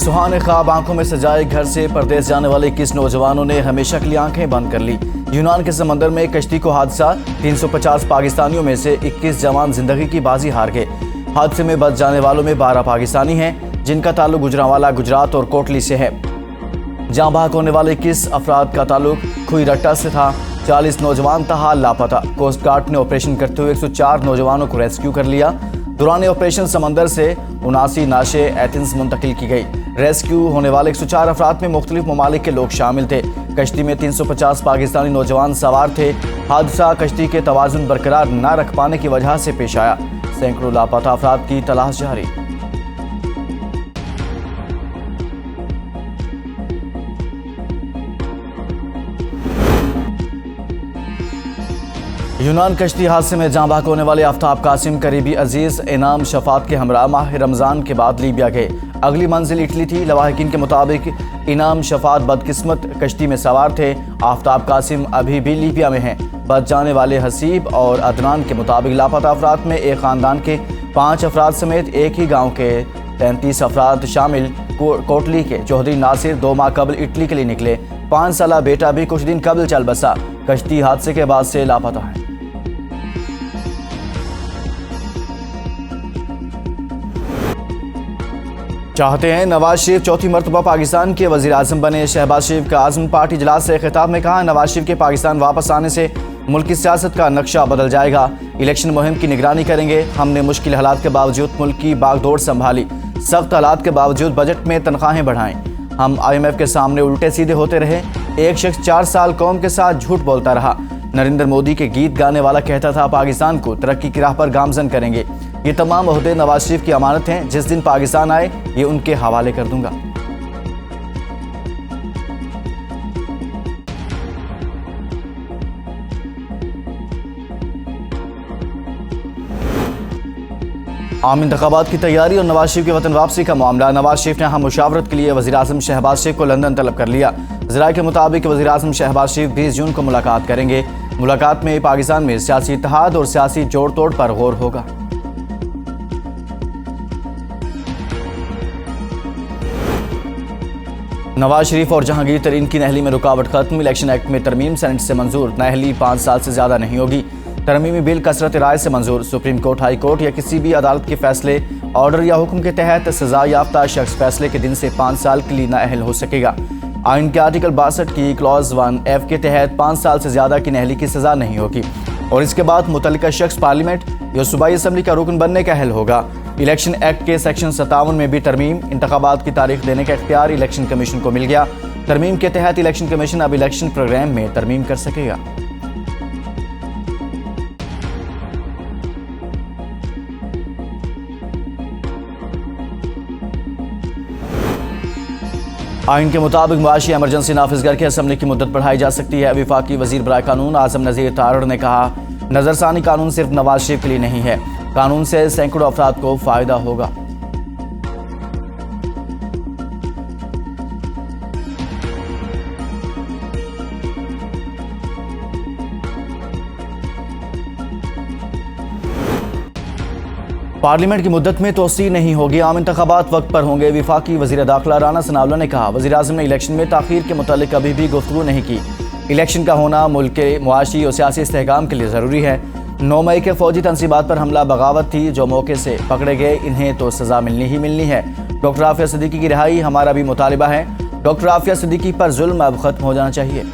सुहाने ख्वाब आंखों में सजाए घर से परदेश जाने वाले 21 नौजवानों ने हमेशा के लिए आंखें बंद कर ली। यूनान के समंदर में कश्ती को हादसा, 350 पाकिस्तानियों में से 21 जवान जिंदगी की बाजी हार गए। हादसे में बच जाने वालों में 12 पाकिस्तानी हैं, जिनका ताल्लुक गुजरांवाला गुजरात और कोटली से है। जाँ बहक होने वाले 21 अफराद का ताल्लुक खुईरट्टा से था। 40 नौजवान ताहाल लापता। कोस्ट गार्ड ने ऑपरेशन करते हुए 104 नौजवानों को रेस्क्यू कर लिया। दौरान ऑपरेशन समंदर से 79 नाशे एथेंस मुंतकिल की गई। रेस्क्यू होने वाले 104 अफराद में मुख्तलिफ ममालिक के लोग शामिल थे। कश्ती में 350 पाकिस्तानी नौजवान सवार थे। हादसा कश्ती के तवाजुन बरकरार न रख पाने की वजह से पेश आया। सैकड़ों लापता अफराद की तलाश जारी। यूनान कश्ती हादसे में जाँ बहक होने वाले आफ्ताब कासिम करीबी अजीज इनाम शफात के हमरा माह रमज़ान के बाद लीबिया गए। अगली मंजिल इटली थी। लवाहिकीन के मुताबिक इनाम शफात बदकिस्मत कश्ती में सवार थे। आफ्ताब कासिम अभी भी लीबिया में हैं। बच जाने वाले हसीब और अदनान के मुताबिक लापता अफराद में एक ख़ानदान के 5 अफराद समेत एक ही गाँव के 33 अफराद शामिल। कोटली के चौधरी नासिर 2 माह कबल इटली के लिए निकले। 5 साला बेटा भी कुछ दिन कबल चल बसा। कश्ती हादसे के बाद से लापता है। चाहते हैं नवाज शरीफ चौथी मरतबा पाकिस्तान के वज़ीर आज़म बने। शहबाज शरीफ का आज़म पार्टी इजलास से खिताब में कहा, नवाज शरीफ के पाकिस्तान वापस आने से मुल्क की सियासत का नक्शा बदल जाएगा। इलेक्शन मुहिम की निगरानी करेंगे। हमने मुश्किल हालात के बावजूद मुल्क की बागडोर संभाली। सख्त हालात के बावजूद बजट में तनख्वाहें बढ़ाएं। हम IMF के सामने उल्टे सीधे होते रहे। एक शख्स 4 साल कौम के साथ झूठ बोलता रहा। नरेंद्र मोदी के गीत गाने वाला कहता था, पाकिस्तान को तरक्की की राह पर गामजन करेंगे। ये तमाम ओहदे नवाज शरीफ की अमानत हैं। जिस दिन पाकिस्तान आए ये उनके हवाले कर दूंगा। आम इंतखाबात की तैयारी और नवाज शरीफ के वतन वापसी का मामला। नवाज शरीफ ने हम मुशावरत के लिए वज़ीर आज़म शहबाज शरीफ को लंदन तलब कर लिया। ज़राए के मुताबिक वज़ीर आज़म शहबाज शरीफ 20 जून को मुलाकात करेंगे। मुलाकात में पाकिस्तान में सियासी इत्तेहाद और सियासी जोड़ तोड़ पर गौर होगा। नवाज शरीफ और जहांगीर तरीन की नहली में रुकावट खत्म। इलेक्शन एक्ट में तरमीम सेनेट से मंजूर। नहली 5 साल से ज्यादा नहीं होगी। तरमीमी बिल कसरत राय से मंजूर। सुप्रीम कोर्ट, हाई कोर्ट या किसी भी अदालत के फैसले, ऑर्डर या हुक्म के तहत सजा याफ्ता शख्स फैसले के दिन से 5 साल के लिए नाअहल हो सकेगा। आइन के आर्टिकल 62 की क्लॉज 1F के तहत 5 साल से ज्यादा की नहली की सजा नहीं होगी और इसके बाद मुतल्लिका शख्स पार्लियामेंट या सूबाई असम्बली का रुकन बनने का अहल होगा। इलेक्शन एक्ट के सेक्शन 57 में भी तरमीम। इंतखाबात की तारीख देने का इख्तियार इलेक्शन कमीशन को मिल गया। तरमीम के तहत इलेक्शन कमीशन अब इलेक्शन प्रोग्राम में तरमीम कर सकेगा। आइन के मुताबिक मुआशी एमरजेंसी नाफिज करके असम्बली की मुद्दत बढ़ाई जा सकती है। वफाकी वजीर बराए कानून आजम नज़ीर तारड़ ने कहा, नजरसानी कानून सिर्फ नवाज शरीफ के लिए नहीं है, कानून से सैकड़ों अफराद को फायदा होगा। पार्लियामेंट की मुद्दत में तोसी नहीं होगी। आम इंतखाबात वक्त पर होंगे। वफाकी वजीर दाखिला राना सनाउल्लाह ने कहा, वज़ीर आज़म ने इलेक्शन में ताख़ीर के मुतालिक कभी भी गुफ्तगू नहीं की। इलेक्शन का होना मुल्क के मुआशी और सियासी इस्तेहकाम के लिए ज़रूरी है। 9 मई के फौजी तनसीबात पर हमला बगावत थी। जो मौके से पकड़े गए इन्हें तो सज़ा मिलनी ही मिलनी है। डॉक्टर आफिया सिद्दीकी की रिहाई हमारा भी मुतालिबा है। डॉक्टर आफिया सिद्दीकी पर जुल्म अब खत्म हो जाना चाहिए।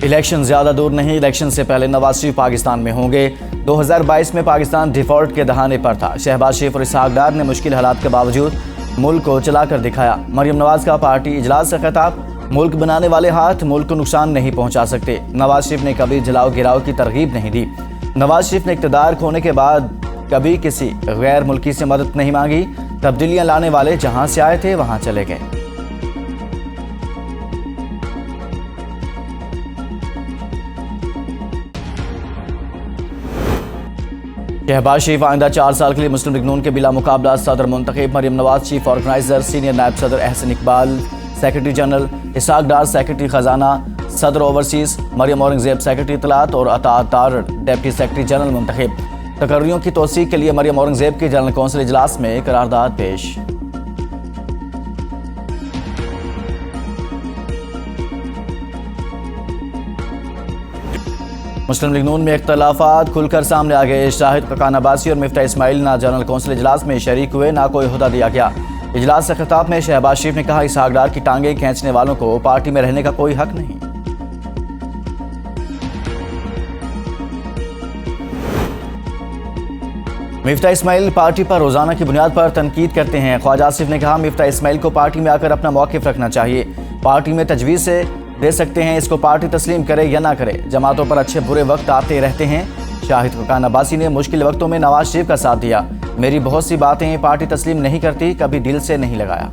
इलेक्शन ज्यादा दूर नहीं। इलेक्शन से पहले नवाज शरीफ पाकिस्तान में होंगे। 2022 में पाकिस्तान डिफॉल्ट के दहाने पर था। शहबाज शरीफ और इसहाक डार ने मुश्किल हालात के बावजूद मुल्क को चलाकर दिखाया। मरियम नवाज का पार्टी इजलास से खिताब, मुल्क बनाने वाले हाथ मुल्क को नुकसान नहीं पहुंचा सकते। नवाज शरीफ ने कभी जलाओ गिराओ की तरगीब नहीं दी। नवाज शरीफ ने इक़्तिदार खोने के बाद कभी किसी गैर मुल्की से मदद नहीं मांगी। तब्दीलियां लाने वाले जहां से आए थे वहां चले गए। शहबाज शरीफ आइंदा 4 साल के लिए मुस्लिम लीग नून के बिला मुकाबला सदर मुंतखब। Maryam Nawaz chief organiser, senior नायब सदर Ahsan Iqbal secretary general, Ishaq Dar secretary खजाना, सदर ओवरसीज मरियम औरंगजेब सेक्रेटरी इत्तलात और Ata Tarar deputy secretary general मुंतखब। तकर्रियों की तौसीक के लिए मरियम औरंगजेब की जनरल कौंसिल इजलास में करारदाद पेश। मुस्लिम लीग नून में इख्तलाफात खुलकर सामने आ गए। शाहिद ककान अब्बासी और मिफ्ता इस्माइल ना जनरल कौंसिल इजलास में शरीक हुए, ना कोई ओहदा दिया गया। इजलास से खिताब में शहबाज शरीफ ने कहा, इसहाक डार की टांगें खींचने वालों को पार्टी में रहने का कोई हक नहीं। मिफ्ता इस्माइल पार्टी पर रोजाना की बुनियाद पर तनकीद करते हैं। ख्वाजा आसिफ ने कहा, मिफ्ता इस्माइल को पार्टी में आकर अपना मौक़िफ़ रखना चाहिए। पार्टी में तजवीज़ से दे सकते हैं, इसको पार्टी तस्लीम करे या ना करे। जमातों पर अच्छे बुरे वक्त आते रहते हैं। शाहिद ककान अब्बासी ने मुश्किल वक्तों में नवाज शरीफ का साथ दिया। मेरी बहुत सी बातें पार्टी तस्लीम नहीं करती, कभी दिल से नहीं लगाया।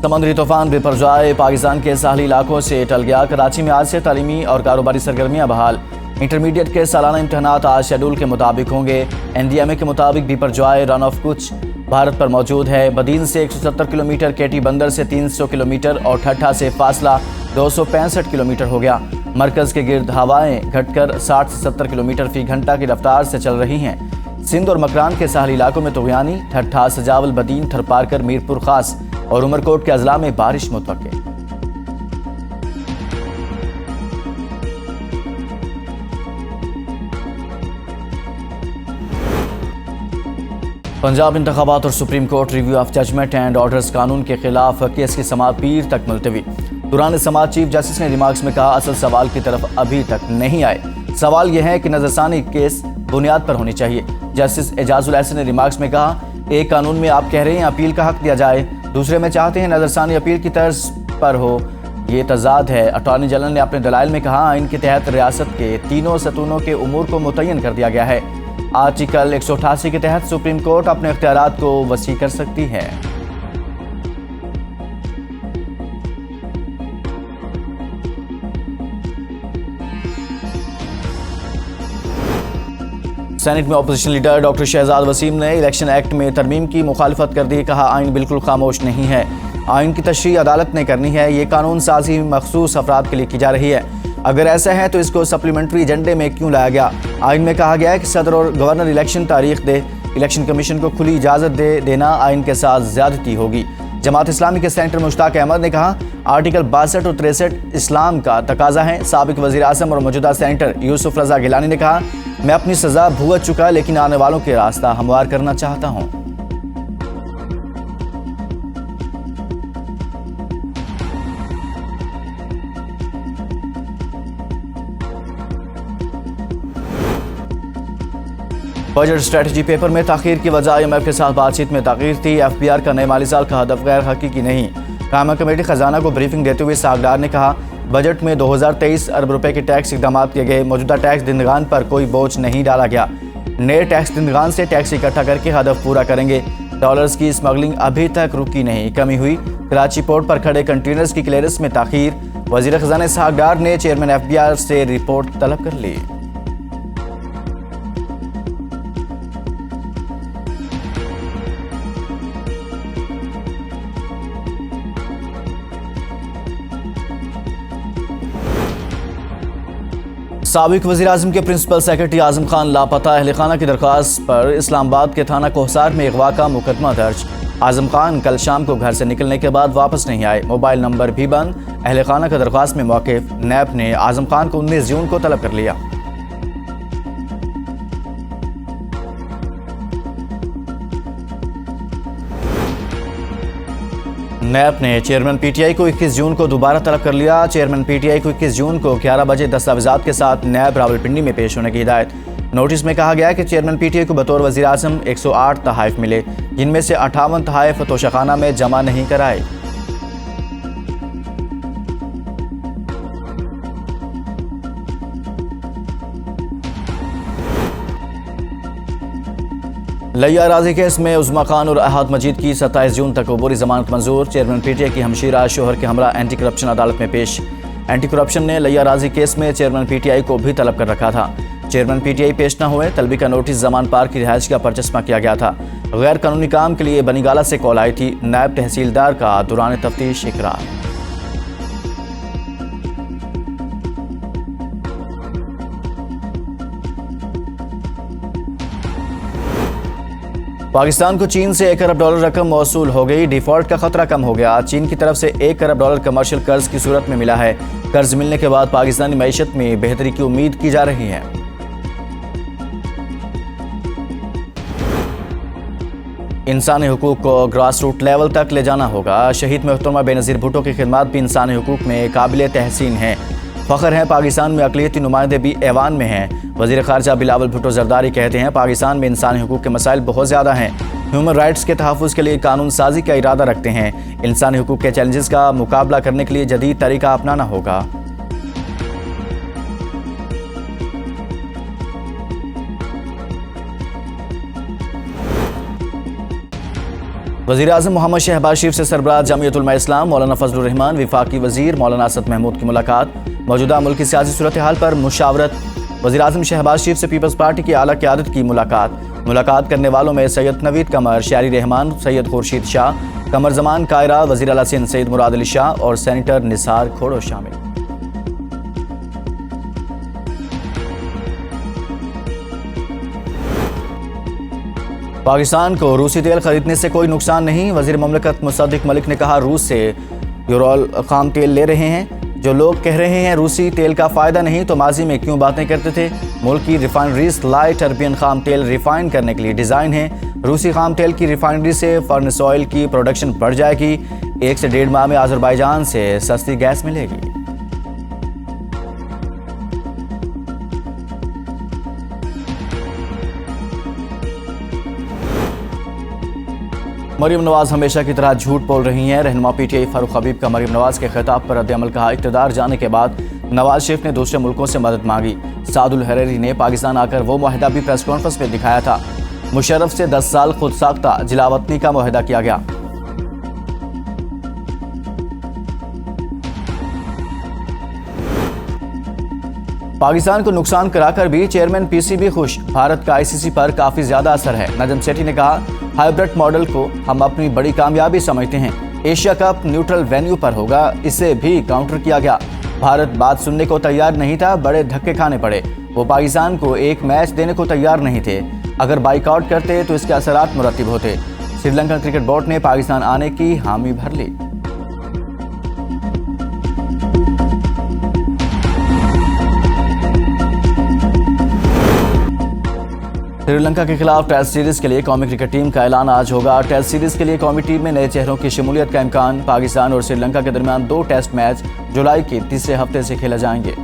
समुद्री तूफान बिपरजॉय पाकिस्तान के साहली इलाकों से टल गया। कराची में आज से तालीमी और कारोबारी सरगर्मियां बहाल। इंटरमीडिएट के सालाना इम्तहानात आज शेड्यूल के मुताबिक होंगे। NDMA के मुताबिक बिपरजॉय रन ऑफ कुछ भारत पर मौजूद है। बदीन से 170 किलोमीटर, केटी बंदर से 300 किलोमीटर और ठट्ठा से फासला 265 किलोमीटर हो गया। मरकज़ के गिर्द हवाएं घटकर 60 से 70 किलोमीटर फी घंटा की रफ्तार से चल रही हैं। सिंध और मकरान के साहली इलाकों में तुग़यानी, ठट्ठा, सजावल, बदीन, थरपारकर, मीरपुर खास और उमरकोट के अजला में बारिश मुतवक्के। पंजाब इंतखाबात और supreme court review of judgment and orders कानून के खिलाफ केस की समाअत पीर तक मुलतवी। दौरान समाअत चीफ जस्टिस ने रिमार्क्स में कहा, असल सवाल की तरफ अभी तक नहीं आए। सवाल यह है कि नजरसानी केस बुनियाद पर होनी चाहिए। जस्टिस एजाजुल एहसन ने रिमार्क्स में कहा, एक कानून में आप कह रहे हैं अपील का हक दिया जाए, दूसरे में चाहते हैं नजरसानी अपील की तर्ज पर हो, ये तजाद है। अटॉर्नी जनरल ने अपने दलाइल में कहा, आइन के तहत रियासत के तीनों सतूनों के उमूर को मुतय्यन कर दिया गया है। आर्टिकल 188 के तहत सुप्रीम कोर्ट अपने इख्तियारात को वसी कर सकती है। सेनेट में opposition leader doctor Shahzad Waseem ने इलेक्शन एक्ट में तरमीम की मुखालफत कर दी। कहा, आइन बिल्कुल खामोश नहीं है, आइन की तशरीह अदालत ने करनी है। ये कानून साजी मखसूस अफराद के लिए की जा रही है। अगर ऐसा है तो इसको सप्लीमेंट्री एजेंडे में क्यों लाया गया? आइन में कहा गया है कि सदर और गवर्नर इलेक्शन तारीख दे। इलेक्शन कमीशन को खुली इजाज़त दे देना आइन के साथ ज़्यादती होगी। जमात इस्लामी के सेनेटर मुश्ताक अहमद ने कहा, आर्टिकल 62 और 63 इस्लाम का तकाजा है। साबिक वज़ीर आज़म और मौजूदा सेनेटर यूसुफ रज़ा गिलानी ने कहा, मैं अपनी सज़ा भुगत चुका, लेकिन आने वालों के रास्ता हमवार करना चाहता हूँ। बजट स्ट्रेटजी पेपर में ताख़ीर की वजह IMF के साथ बातचीत में ताख़ीर थी। FBR का नए माली साल का हदफ गैर हकीकी नहीं। कायमा कमेटी खजाना को ब्रीफिंग देते हुए इसहाक डार ने कहा, बजट में 2023 अरब रुपए के टैक्स इकदाम किए गए। मौजूदा टैक्स दहिंदगान पर कोई बोझ नहीं डाला गया। नए टैक्स दहिंदगान से टैक्स इकट्ठा करके हदफ पूरा करेंगे। डॉलर्स की स्मगलिंग अभी तक रुकी नहीं, कमी हुई। कराची पोर्ट पर खड़े कंटेनर्स की क्लियरेंस में ताख़ीर। वज़ीर खजाना इसहाक डार ने चेयरमैन FBR से रिपोर्ट तलब कर ली। साबिक वज़ीर आज़म के प्रिंसिपल सेक्रेटरी आज़म खान लापता। अहल खाना की दरख्वास्त पर इस्लामाबाद के थाना कोहसार में अगवा का मुकदमा दर्ज। आज़म खान कल शाम को घर से निकलने के बाद वापस नहीं आए। मोबाइल नंबर भी बंद। अहल खाना की दरख्वास्त में मौक़िफ़। नैब ने आज़म खान को 19 जून को तलब कर लिया। नैब ने चेयरमैन PTI को 21 जून को दोबारा तलब कर लिया। चेयरमैन PTI को 21 जून को 11 बजे दस्तावेजात के साथ नैब रावलपिंडी में पेश होने की हिदायत। नोटिस में कहा गया है कि चेयरमैन PTI को बतौर वज़ीर आज़म 108 तहाइफ मिले, जिनमें से 58 तहाइफ तोशाखाना में जमा नहीं कराए। लिया राजी केस में उज़्मा खान और अहाद मजीद की 27 जून तक अबूरी जमानत मंजूर। चेयरमैन PTI की हमशीरा शोहर के हमरा एंटी करप्शन अदालत में पेश। एंटी करप्शन ने लिया राजी केस में चेयरमैन PTI को भी तलब कर रखा था। चेयरमैन PTI पेश न हुए। तलबी का नोटिस जमान पार की रिहाइश का परचस्मा किया गया था। गैर कानूनी काम के लिए बनीगाला से कॉल आई थी। नायब तहसीलदार का दौरान तफ्तीश इकरार। पाकिस्तान को चीन से $1 अरब रकम मौसूल हो गई। डिफॉल्ट का खतरा कम हो गया। चीन की तरफ से $1 अरब कमर्शियल कर्ज की सूरत में मिला है। कर्ज मिलने के बाद पाकिस्तानी मईशत में बेहतरी की उम्मीद की जा रही है। इंसानी हुकूक को ग्रास रूट लेवल तक ले जाना होगा। शहीद मोहतरमा बेनज़ीर भुट्टो की खिदमत भी इंसानी हुकूक में काबिल तहसीन है। फ़ख्र है पाकिस्तान में अक़लियती नुमाइंदे भी ऐवान में हैं। वज़ीर ख़ारजा बिलावल भुट्टो ज़रदारी कहते हैं पाकिस्तान में इंसानी हुकूक के मसाइल बहुत ज़्यादा हैं। ह्यूमन राइट्स के तहफ़्फ़ुज़ के लिए कानून साजी का इरादा रखते हैं। इंसानी हुकूक के चैलेंजेस का मुकाबला करने के लिए जदीद तरीका अपनाना होगा। वज़ीर-ए-आज़म मोहम्मद शहबाज शरीफ से सरबराह जमीयत उलमा इस्लाम मौलाना फजलुर रहमान, विफाकी वज़ीर मौलाना असद महमूद की मुलाकात। मौजूदा मुल्क की सियासी सूरत हाल पर मुशावरत। वज़ीर-ए-आज़म शहबाज शरीफ से पीपल्स पार्टी की आला क़यादत की मुलाकात करने वालों में सैयद नवीद कमर, शायरी रहमान, सैयद खुर्शीद शाह, कमर जमान कायरा, वज़ीर आला सिंध सैयद मुराद अली शाह और सेनेटर निसार खोड़ो शामिल। पाकिस्तान को रूसी तेल खरीदने से कोई नुकसान नहीं। वज़ीर ममलकत मुसद्दिक मलिक ने कहा रूस से यूरोल खाम तेल ले रहे हैं। जो लोग कह रहे हैं रूसी तेल का फ़ायदा नहीं तो माजी में क्यों बातें करते थे। मुल्क की रिफाइनरीज लाइट अरबियन खाम तेल रिफाइन करने के लिए डिज़ाइन है। रूसी खाम तेल की रिफाइनरी से फर्नेस ऑयल की प्रोडक्शन बढ़ जाएगी। 1 से 1.5 माह में अज़रबैजान से सस्ती गैस मिलेगी। मरीम नवाज हमेशा की तरह झूठ बोल रही हैं। रहनुमा पीटीआई फारूक हबीब का मरीम नवाज के खिताब पर रद्द-ए-अमल कहा। इक़्तिदार जाने के बाद नवाज शरीफ ने दूसरे मुल्कों से मदद मांगी। सादुल हरेरी ने पाकिस्तान आकर वो मुआहदा भी प्रेस कॉन्फ्रेंस में दिखाया था। मुशर्रफ से 10 साल खुद साख्ता जिलावतनी का मुआहदा किया गया। पाकिस्तान को नुकसान कराकर भी चेयरमैन पीसीबी खुश। भारत का आईसीसी पर काफी ज्यादा असर है। नजम सेठी ने कहा हाइब्रिड मॉडल को हम अपनी बड़ी कामयाबी समझते हैं। एशिया कप न्यूट्रल वेन्यू पर होगा, इसे भी काउंटर किया गया। भारत बात सुनने को तैयार नहीं था, बड़े धक्के खाने पड़े। वो पाकिस्तान को एक मैच देने को तैयार नहीं थे। अगर बाइकआउट करते तो इसके असरात मुरतब होते। श्रीलंका क्रिकेट बोर्ड ने पाकिस्तान आने की हामी भर ली। श्रीलंका के खिलाफ टेस्ट सीरीज के लिए कौमी क्रिकेट टीम का ऐलान आज होगा। टेस्ट सीरीज के लिए कौमी टीम में नए चेहरों की शमूलियत का इम्कान। पाकिस्तान और श्रीलंका के दरमियान 2 टेस्ट मैच जुलाई के तीसरे हफ्ते से खेले जाएंगे।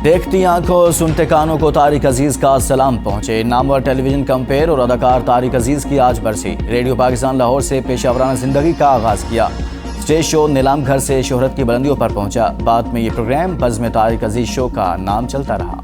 देखती आंखों सुनते कानों को तारिक अजीज का सलाम पहुंचे। नामवर टेलीविजन कंपेयर और अदाकार तारिक अजीज की आज बरसी। रेडियो पाकिस्तान लाहौर से पेशावराना जिंदगी का आगाज किया। स्टेज शो नीलाम घर से शोहरत की बुलंदियों पर पहुंचा। बाद में ये प्रोग्राम बज़्म तारिक अजीज शो का नाम चलता रहा।